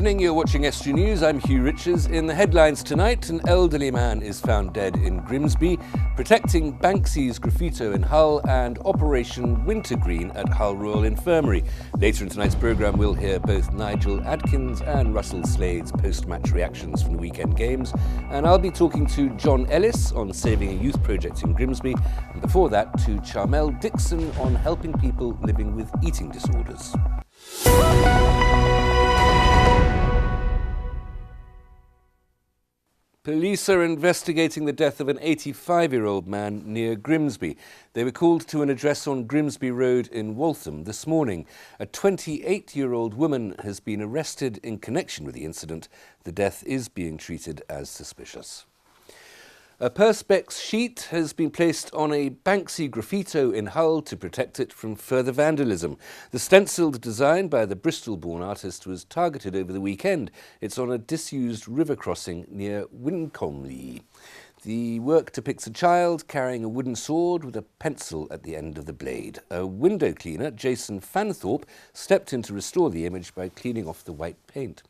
evening, you're watching Estuary News. I'm Hugh Riches. In the headlines tonight, an elderly man is found dead in Grimsby, protecting Banksy's graffito in Hull, and Operation Wintergreen at Hull Royal Infirmary. Later in tonight's programme, we'll hear both Nigel Adkins and Russell Slade's post-match reactions from the weekend games. And I'll be talking to John Ellis on saving a youth project in Grimsby, and before that to Charmelle Dixon on helping people living with eating disorders. Police are investigating the death of an 85-year-old man near Grimsby. They were called to an address on Grimsby Road in Waltham this morning. A 28-year-old woman has been arrested in connection with the incident. The death is being treated as suspicious. A Perspex sheet has been placed on a Banksy graffito in Hull to protect it from further vandalism. The stencil design by the Bristol-born artist was targeted over the weekend. It's on a disused river crossing near Wincombe. The work depicts a child carrying a wooden sword with a pencil at the end of the blade. A window cleaner, Jason Fanthorpe, stepped in to restore the image by cleaning off the white paint.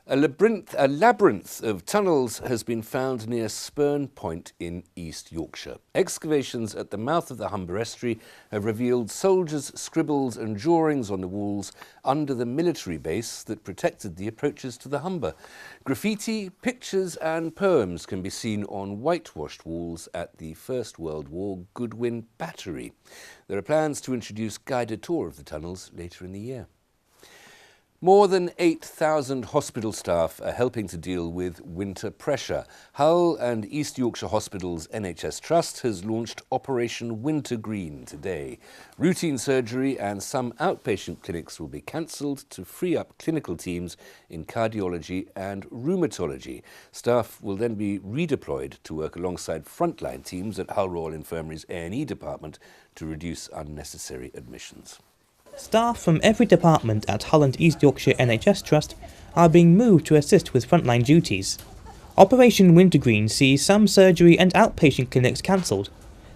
A labyrinth of tunnels has been found near Spurn Point in East Yorkshire. Excavations at the mouth of the Humber Estuary have revealed soldiers' scribbles and drawings on the walls under the military base that protected the approaches to the Humber. Graffiti, pictures and poems can be seen on whitewashed walls at the First World War Goodwin Battery. There are plans to introduce guided tour of the tunnels later in the year. More than 8,000 hospital staff are helping to deal with winter pressure. Hull and East Yorkshire Hospital's NHS Trust has launched Operation Wintergreen today. Routine surgery and some outpatient clinics will be cancelled to free up clinical teams in cardiology and rheumatology. Staff will then be redeployed to work alongside frontline teams at Hull Royal Infirmary's A&E department to reduce unnecessary admissions. Staff from every department at Hull and East Yorkshire NHS Trust are being moved to assist with frontline duties. Operation Wintergreen sees some surgery and outpatient clinics cancelled.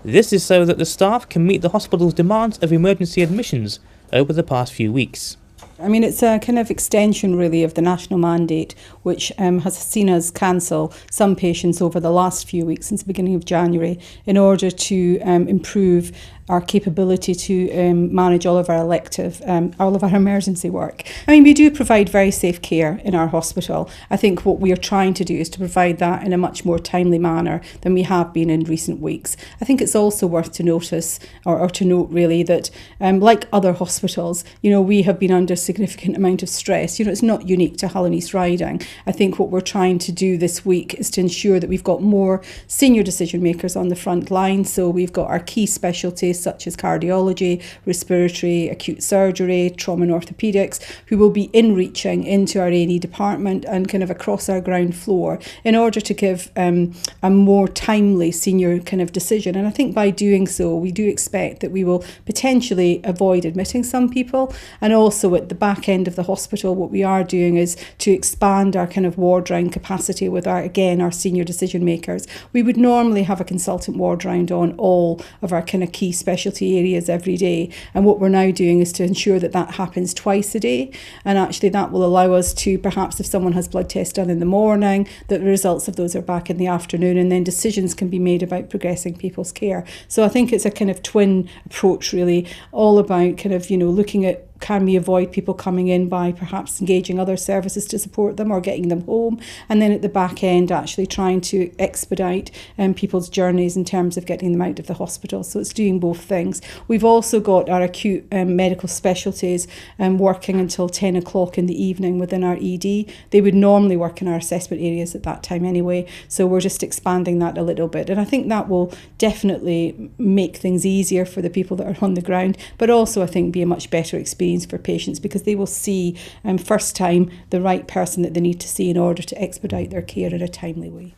This is so that the staff can meet the hospital's demands of emergency admissions over the past few weeks. I mean, it's a kind of extension really of the national mandate, which has seen us cancel some patients over the last few weeks since the beginning of January in order to improve our capability to manage all of our elective, all of our emergency work. I mean, we do provide very safe care in our hospital. I think what we are trying to do is to provide that in a much more timely manner than we have been in recent weeks. I think it's also worth to notice, or to note really, that like other hospitals, you know, we have been under a significant amount of stress. You know, it's not unique to Hull and East Riding. I think what we're trying to do this week is to ensure that we've got more senior decision makers on the front line. So we've got our key specialties such as cardiology, respiratory, acute surgery, trauma and orthopaedics, who will be in-reaching into our A&E department and kind of across our ground floor in order to give a more timely senior kind of decision. And I think by doing so, we do expect that we will potentially avoid admitting some people. And also at the back end of the hospital, what we are doing is to expand our kind of ward round capacity with our senior decision makers. We would normally have a consultant ward round on all of our kind of key specialty areas every day, and what we're now doing is to ensure that that happens twice a day, and actually that will allow us to, perhaps if someone has blood tests done in the morning, that the results of those are back in the afternoon, and then decisions can be made about progressing people's care. So I think it's a kind of twin approach really, all about kind of, you know, looking at can we avoid people coming in by perhaps engaging other services to support them or getting them home, and then at the back end actually trying to expedite people's journeys in terms of getting them out of the hospital. So it's doing both things. We've also got our acute medical specialties working until 10 o'clock in the evening within our ED. They would normally work in our assessment areas at that time anyway, so we're just expanding that a little bit, and I think that will definitely make things easier for the people that are on the ground, but also I think be a much better experience for patients, because they will see first time the right person that they need to see in order to expedite their care in a timely way.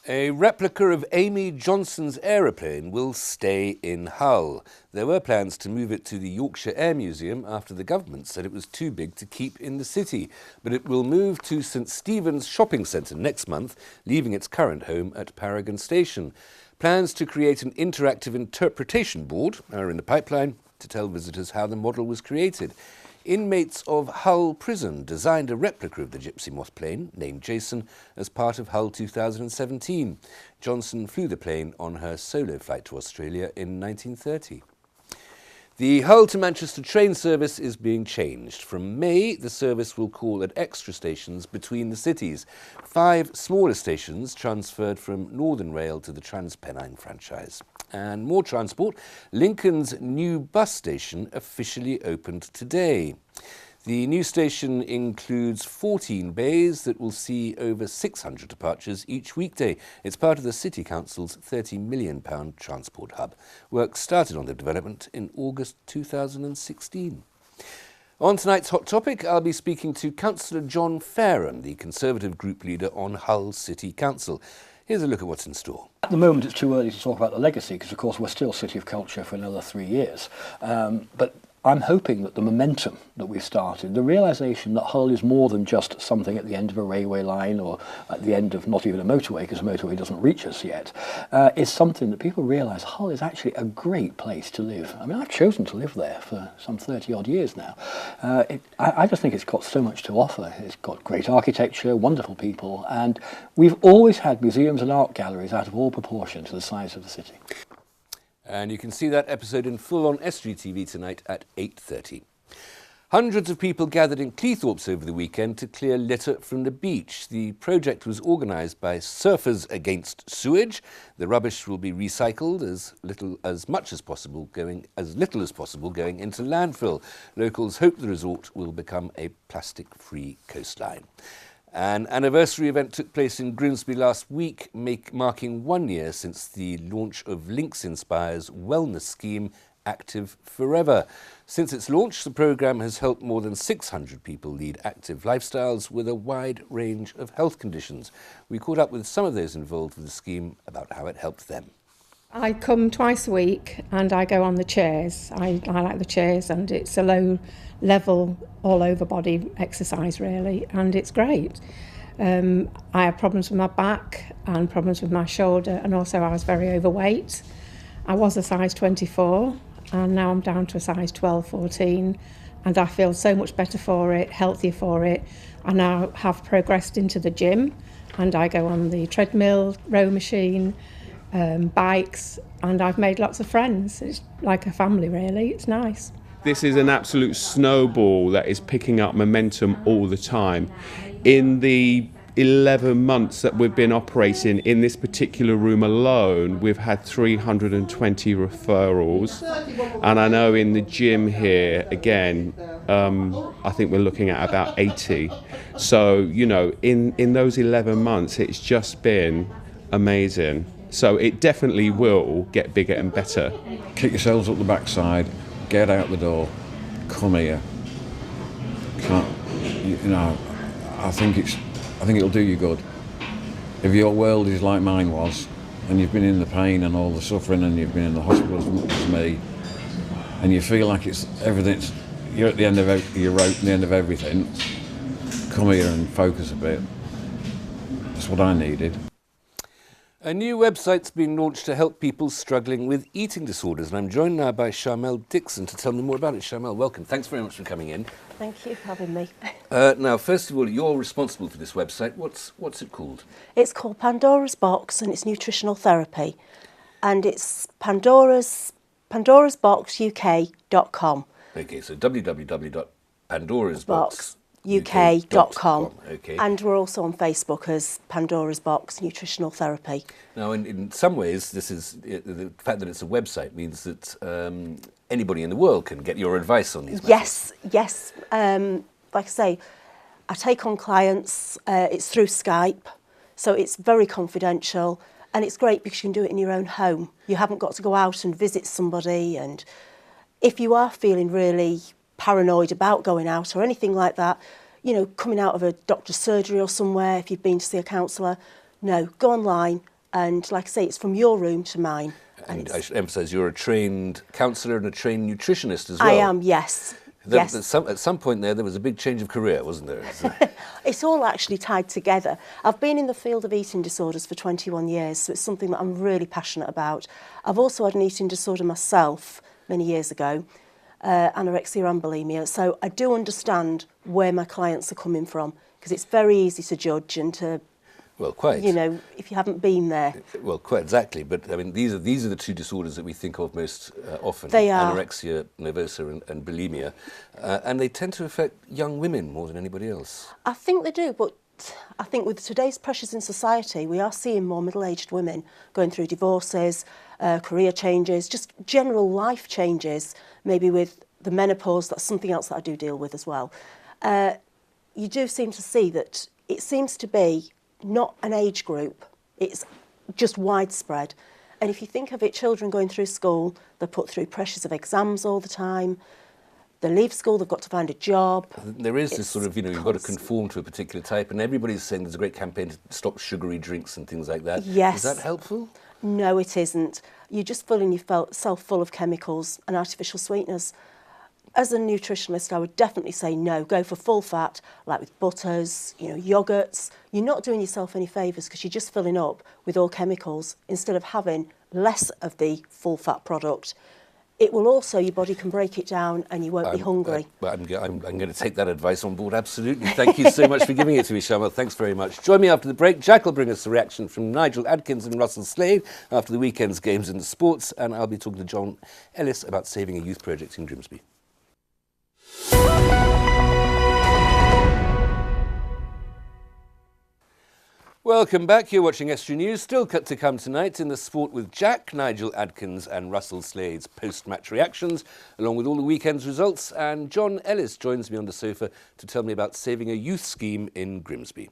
A replica of Amy Johnson's aeroplane will stay in Hull. There were plans to move it to the Yorkshire Air Museum after the government said it was too big to keep in the city. But it will move to St Stephen's Shopping Centre next month, leaving its current home at Paragon Station. Plans to create an interactive interpretation board are in the pipeline to tell visitors how the model was created. Inmates of Hull Prison designed a replica of the Gypsy Moth plane, named Jason, as part of Hull 2017. Johnson flew the plane on her solo flight to Australia in 1930. The Hull to Manchester train service is being changed. From May, the service will call at extra stations between the cities. 5 smaller stations transferred from Northern Rail to the TransPennine franchise. And more transport, Lincoln's new bus station officially opened today. The new station includes 14 bays that will see over 600 departures each weekday. It's part of the City Council's £30 million transport hub. Work started on the development in August 2016. On tonight's Hot Topic, I'll be speaking to Councillor John Fareham, the Conservative group leader on Hull City Council. Here's a look at what's in store. At the moment, it's too early to talk about the legacy because, of course, we're still City of Culture for another 3 years. But I'm hoping that the momentum that we've started, the realisation that Hull is more than just something at the end of a railway line or at the end of not even a motorway, because a motorway doesn't reach us yet, is something that people realise Hull is actually a great place to live. I mean, I've chosen to live there for some 30-odd years now. I just think it's got so much to offer. It's got great architecture, wonderful people, and we've always had museums and art galleries out of all proportion to the size of the city. And you can see that episode in full on Estuary TV tonight at 8:30. Hundreds of people gathered in Cleethorpes over the weekend to clear litter from the beach. The project was organised by Surfers Against Sewage. The rubbish will be recycled as little as possible going into landfill. Locals hope the resort will become a plastic-free coastline. An anniversary event took place in Grimsby last week, marking 1 year since the launch of Links Inspire's wellness scheme, Active Forever. Since its launch, the programme has helped more than 600 people lead active lifestyles with a wide range of health conditions. We caught up with some of those involved with the scheme about how it helped them. I come twice a week and I go on the chairs. I like the chairs, and it's a low level all over body exercise really, and it's great. I have problems with my back and problems with my shoulder, and also I was very overweight. I was a size 24 and now I'm down to a size 12, 14, and I feel so much better for it, healthier for it. I now have progressed into the gym and I go on the treadmill, row machine, bikes, and I've made lots of friends. It's like a family really, it's nice. This is an absolute snowball that is picking up momentum all the time. In the 11 months that we've been operating in this particular room alone, we've had 320 referrals. And I know in the gym here, again, I think we're looking at about 80. So, you know, in those 11 months, it's just been amazing. So it definitely will get bigger and better. Kick yourselves up the backside, get out the door, come here. I think it'll do you good. If your world is like mine was, and you've been in the pain and all the suffering, and you've been in the hospital as much as me, and you feel like you're at the end of your rope, the end of everything, come here and focus a bit. That's what I needed. A new website's been launched to help people struggling with eating disorders, and I'm joined now by Charmelle Dixon to tell me more about it. Charmelle, welcome. Thanks very much for coming in. Thank you for having me. Now, first of all, you're responsible for this website. What's it called? It's called Pandora's Box, and it's nutritional therapy, and it's pandorasboxuk.com. Okay, so www.pandorasbox.uk.com. Okay. And we're also on Facebook as Pandora's Box Nutritional Therapy. Now, in some ways, this is the fact that it's a website means that anybody in the world can get your advice on these matters. Yes. Like I say, I take on clients. It's through Skype, so it's very confidential, and it's great because you can do it in your own home. You haven't got to go out and visit somebody, and if you are feeling really paranoid about going out or anything like that, you know, coming out of a doctor's surgery or somewhere, if you've been to see a counsellor, no, go online, and like I say, it's from your room to mine. And I should emphasise, you're a trained counsellor and a trained nutritionist as well. I am, yes. At some point there was a big change of career, wasn't there? It's all actually tied together. I've been in the field of eating disorders for 21 years, so it's something that I'm really passionate about. I've also had an eating disorder myself many years ago, anorexia and bulimia. So I do understand where my clients are coming from, because it's very easy to judge and to, well, quite. you know, if you haven't been there. Well, quite exactly. But I mean, these are the two disorders that we think of most often. They are. Anorexia nervosa and bulimia, and they tend to affect young women more than anybody else. I think they do, but I think with today's pressures in society, we are seeing more middle-aged women going through divorces, career changes, just general life changes, maybe with the menopause. That's something else that I do deal with as well. You do seem to see that it seems to be not an age group, it's just widespread. And if you think of it, children going through school, they're put through pressures of exams all the time. They leave school, they've got to find a job. There is this sort of, you've got to conform to a particular type, and everybody's saying there's a great campaign to stop sugary drinks and things like that. Yes. Is that helpful? No, it isn't. You're just filling yourself full of chemicals and artificial sweeteners. As a nutritionist, I would definitely say no. Go for full fat, like with butters, yogurts. You're not doing yourself any favours, because you're just filling up with all chemicals instead of having less of the full fat product. It will also, your body can break it down and you won't be hungry. I'm going to take that advice on board, absolutely. Thank you so much for giving it to me, Charmelle. Thanks very much. Join me after the break. Jack will bring us a reaction from Nigel Adkins and Russell Slade after the weekend's games in the sports, and I'll be talking to John Ellis about saving a youth project in Grimsby. Welcome back. You're watching Estuary News. Still cut to come tonight in the sport with Jack, Nigel Adkins and Russell Slade's post-match reactions, along with all the weekend's results. And John Ellis joins me on the sofa to tell me about saving a youth scheme in Grimsby.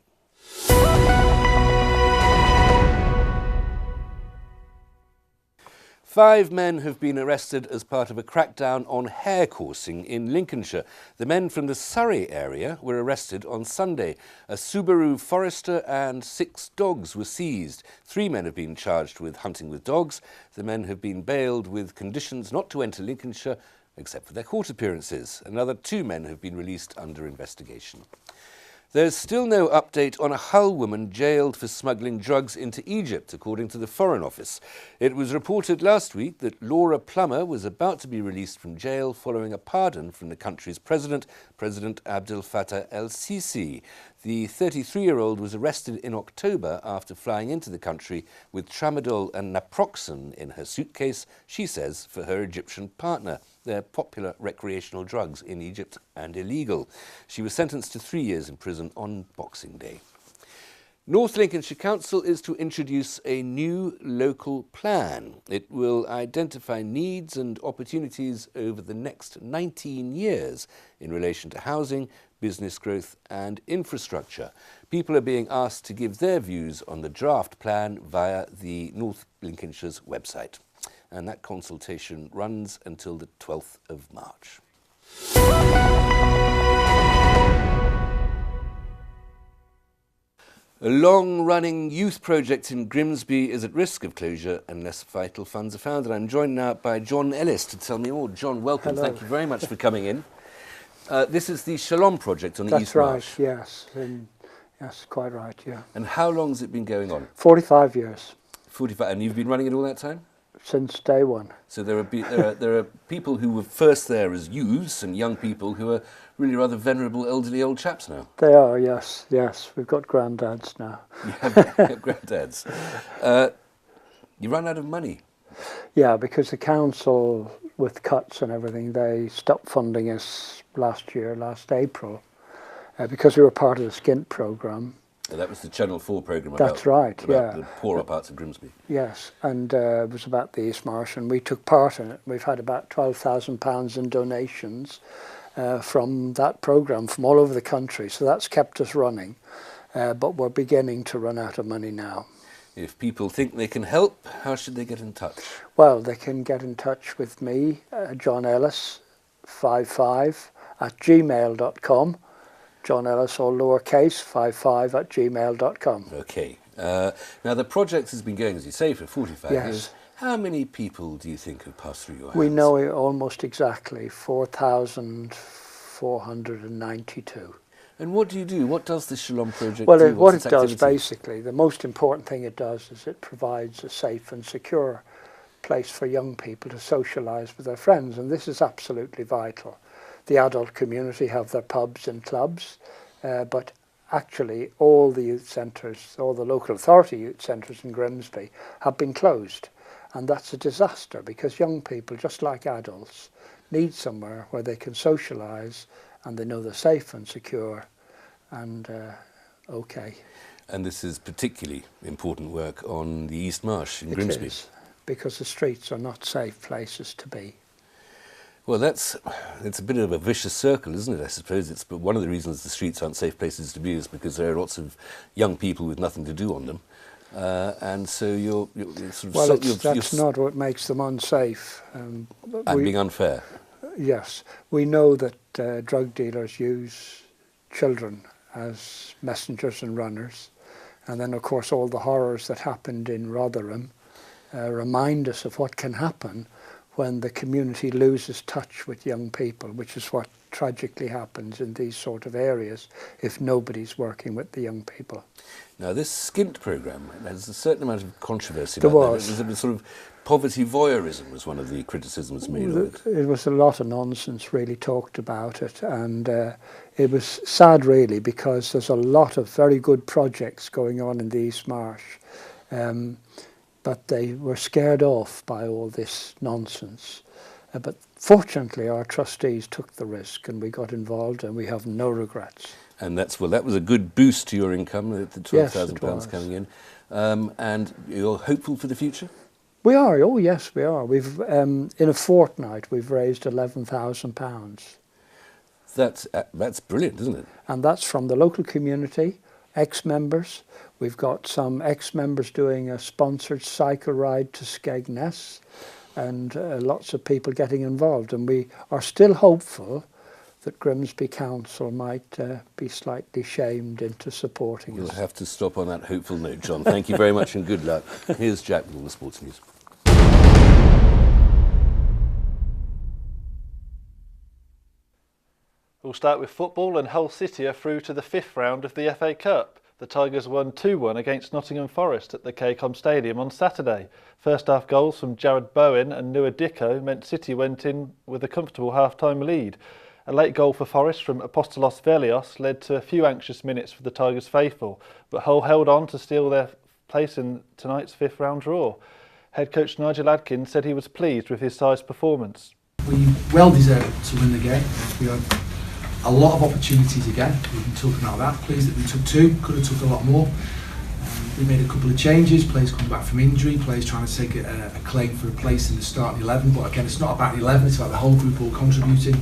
5 men have been arrested as part of a crackdown on hare coursing in Lincolnshire. The men from the Surrey area were arrested on Sunday. A Subaru Forester and 6 dogs were seized. 3 men have been charged with hunting with dogs. The men have been bailed with conditions not to enter Lincolnshire except for their court appearances. Another 2 men have been released under investigation. There's still no update on a Hull woman jailed for smuggling drugs into Egypt, according to the Foreign Office. It was reported last week that Laura Plummer was about to be released from jail following a pardon from the country's president, President Abdel Fattah el-Sisi. The 33-year-old was arrested in October after flying into the country with tramadol and naproxen in her suitcase, she says, for her Egyptian partner. They're popular recreational drugs in Egypt and illegal. She was sentenced to 3 years in prison on Boxing Day. North Lincolnshire Council is to introduce a new local plan. It will identify needs and opportunities over the next 19 years in relation to housing, business growth and infrastructure. People are being asked to give their views on the draft plan via the North Lincolnshire's website. And that consultation runs until the 12th of March. A long-running youth project in Grimsby is at risk of closure unless vital funds are found. And I'm joined now by John Ellis to tell me more. John, welcome. Hello. Thank you very much for coming in. This is the Shalom project on the East Marsh. That's right, yes. Yes, quite right, yeah. And how long has it been going on? 45 years. 45, and you've been running it all that time? Since day one. So there are people who were first there as youths and young people who are really rather venerable elderly old chaps now. They are, yes, yes. We've got granddads now. You have granddads. You run out of money. Yeah, because the council, with cuts and everything, they stopped funding us last April, because we were part of the Skint programme. That was the Channel 4 programme about the poorer parts of Grimsby. Yes, and it was about the East Marsh, and we took part in it. We've had about £12,000 in donations from that programme from all over the country, so that's kept us running, but we're beginning to run out of money now. If people think they can help, how should they get in touch? Well, they can get in touch with me, John Ellis, 55 @gmail.com. John Ellis, all lowercase, 55 @gmail.com. Okay. Now, the project has been going, as you say, for 45 years. How many people do you think have passed through your hands? We know it almost exactly, 4,492. And what do you do? What does the Shalom project do? Well, what it does, basically, the most important thing it does is it provides a safe and secure place for young people to socialise with their friends, and this is absolutely vital. The adult community have their pubs and clubs, but actually all the youth centres, all the local authority youth centres in Grimsby have been closed, and that's a disaster because young people, just like adults, need somewhere where they can socialise and they know they're safe and secure and okay. And this is particularly important work on the East Marsh in Grimsby. It is, because the streets are not safe places to be. Well, it's a bit of a vicious circle, isn't it? I suppose but one of the reasons the streets aren't safe places to be is because there are lots of young people with nothing to do on them, and so you're sort of... Well, that's not what makes them unsafe. And being unfair. Yes, we know that drug dealers use children as messengers and runners, and then of course all the horrors that happened in Rotherham remind us of what can happen when the community loses touch with young people, which is what tragically happens in these sort of areas if nobody's working with the young people. Now, this Skint programme has a certain amount of controversy There about was. that. It was a sort of poverty voyeurism was one of the criticisms made of it. It was a lot of nonsense really talked about it, and it was sad really because there's a lot of very good projects going on in the East Marsh. But they were scared off by all this nonsense. But fortunately, our trustees took the risk and we got involved and we have no regrets. And that was a good boost to your income, the £12,000 Yes, coming in. And you're hopeful for the future? We are, oh yes, we are. We've in a fortnight, we've raised £11,000. That's brilliant, isn't it? And that's from the local community, ex-members. We've got some ex-members doing a sponsored cycle ride to Skegness, and lots of people getting involved. And we are still hopeful that Grimsby Council might be slightly shamed into supporting us. You'll have to stop on that hopeful note, John. Thank you very much and good luck. Here's Jack with all the sports news. We'll start with football, and Hull City are through to the 5th round of the FA Cup. The Tigers won 2-1 against Nottingham Forest at the KCOM Stadium on Saturday. First half goals from Jared Bowen and Nua Dicko meant City went in with a comfortable half-time lead. A late goal for Forest from Apostolos Velios led to a few anxious minutes for the Tigers faithful, but Hull held on to steal their place in tonight's 5th round draw. Head coach Nigel Adkins said he was pleased with his side's performance. We well deserved to win the game. We had a lot of opportunities again. We've been talking about that. Pleased that we took 2, could have took a lot more. We made a couple of changes, players coming back from injury, players trying to take a claim for a place in the starting 11, but again it's not about the 11, it's about the whole group all contributing.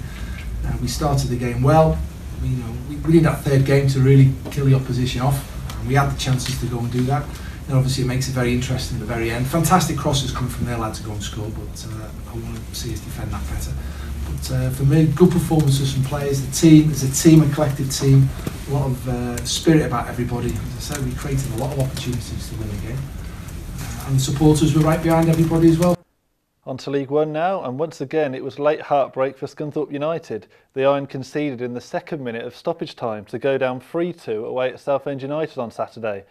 We started the game well. We needed that third game to really kill the opposition off, and we had the chances to go and do that. And obviously it makes it very interesting at the very end. Fantastic crosses coming from their lad to go and score, but I want to see us defend that better. But for me, good performances from players. The team is a team, a collective team. A lot of spirit about everybody. As I said, we created a lot of opportunities to win the game, and the supporters were right behind everybody as well. On to League One now, and once again it was late heartbreak for Scunthorpe United. The Iron conceded in the 2nd minute of stoppage time to go down 3-2 away at Southend United on Saturday.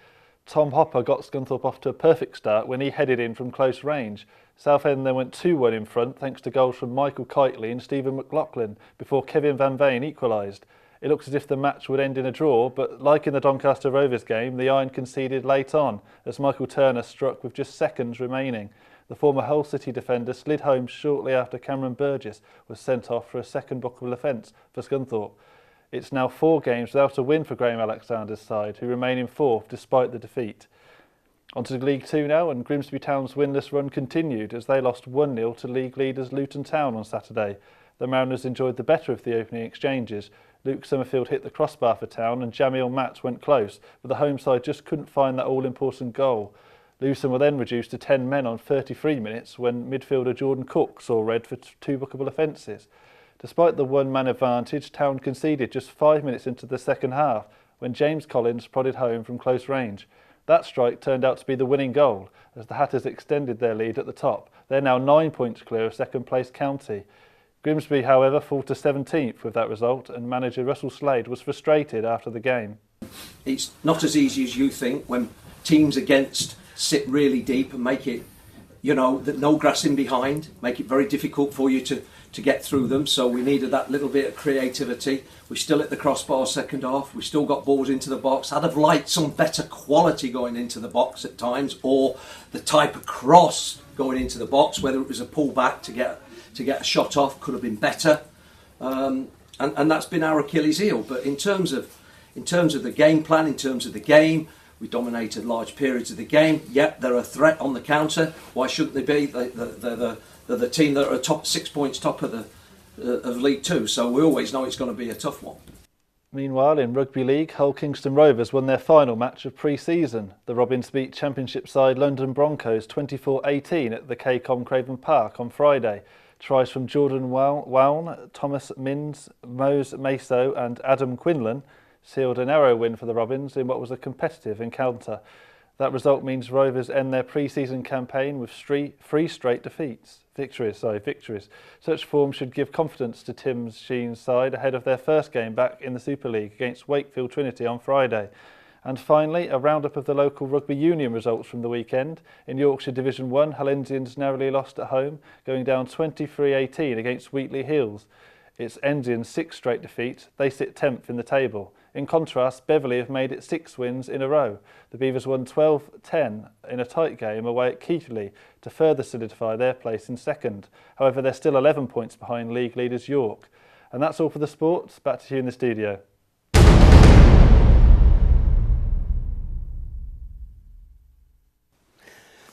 Tom Hopper got Scunthorpe off to a perfect start when he headed in from close range. Southend then went 2-1 in front thanks to goals from Michael Kitely and Stephen McLaughlin before Kevin Van Veen equalised. It looked as if the match would end in a draw, but like in the Doncaster Rovers game, the Iron conceded late on as Michael Turner struck with just seconds remaining. The former Hull City defender slid home shortly after Cameron Burgess was sent off for a second bookable offence for Scunthorpe. It's now 4 games without a win for Graham Alexander's side, who remain in 4th despite the defeat. On to League 2 now, and Grimsby Town's winless run continued as they lost 1-0 to league leaders Luton Town on Saturday. The Mariners enjoyed the better of the opening exchanges. Luke Summerfield hit the crossbar for Town and Jamil Matt went close, but the home side just couldn't find that all-important goal. Luton were then reduced to 10 men on 33 minutes when midfielder Jordan Cook saw red for 2 bookable offences. Despite the one-man advantage, Town conceded just 5 minutes into the second half when James Collins prodded home from close range. That strike turned out to be the winning goal as the Hatters extended their lead at the top. They're now 9 points clear of second-place County. Grimsby, however, fall to 17th with that result, and manager Russell Slade was frustrated after the game. It's not as easy as you think when teams against sit really deep and make it you know, that no grass in behind, make it very difficult for you to get through them. So we needed that little bit of creativity. We still hit the crossbar second half. We still got balls into the box. I'd have liked some better quality going into the box at times, or the type of cross going into the box, whether it was a pullback to get a shot off, could have been better. And that's been our Achilles heel. But in terms of the game plan, in terms of the game, we dominated large periods of the game. Yep, they're a threat on the counter. Why shouldn't they be? They're the team that are top 6 points top of League Two. So we always know it's going to be a tough one. Meanwhile, in Rugby League, Hull Kingston Rovers won their final match of pre-season. The Robins beat Championship side London Broncos 24-18 at the KCOM Craven Park on Friday. Tries from Jordan Waln, Thomas Minns, Mose Meso and Adam Quinlan sealed a narrow win for the Robins in what was a competitive encounter. That result means Rovers end their pre-season campaign with three straight victories. Such form should give confidence to Tim Sheen's side ahead of their first game back in the Super League against Wakefield Trinity on Friday. And finally, a roundup of the local rugby union results from the weekend. In Yorkshire Division 1, Hull Enzians narrowly lost at home, going down 23-18 against Wheatley Hills. It's Enzians' sixth straight defeat. They sit 10th in the table. In contrast, Beverley have made it 6 wins in a row. The Beavers won 12-10 in a tight game away at Keighley to further solidify their place in second. However, they're still 11 points behind league leaders York. And that's all for the sports. Back to you in the studio.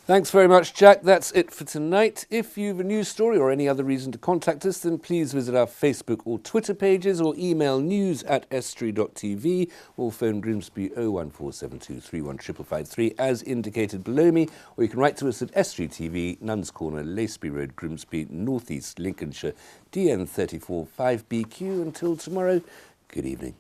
Thanks very much, Jack. That's it for tonight. If you have a news story or any other reason to contact us, then please visit our Facebook or Twitter pages or email news@estuary.tv or phone Grimsby 01472315553 as indicated below me, or you can write to us at Estuary TV, Nuns Corner, Laceby Road, Grimsby, North East Lincolnshire, DN34 5BQ. Until tomorrow, good evening.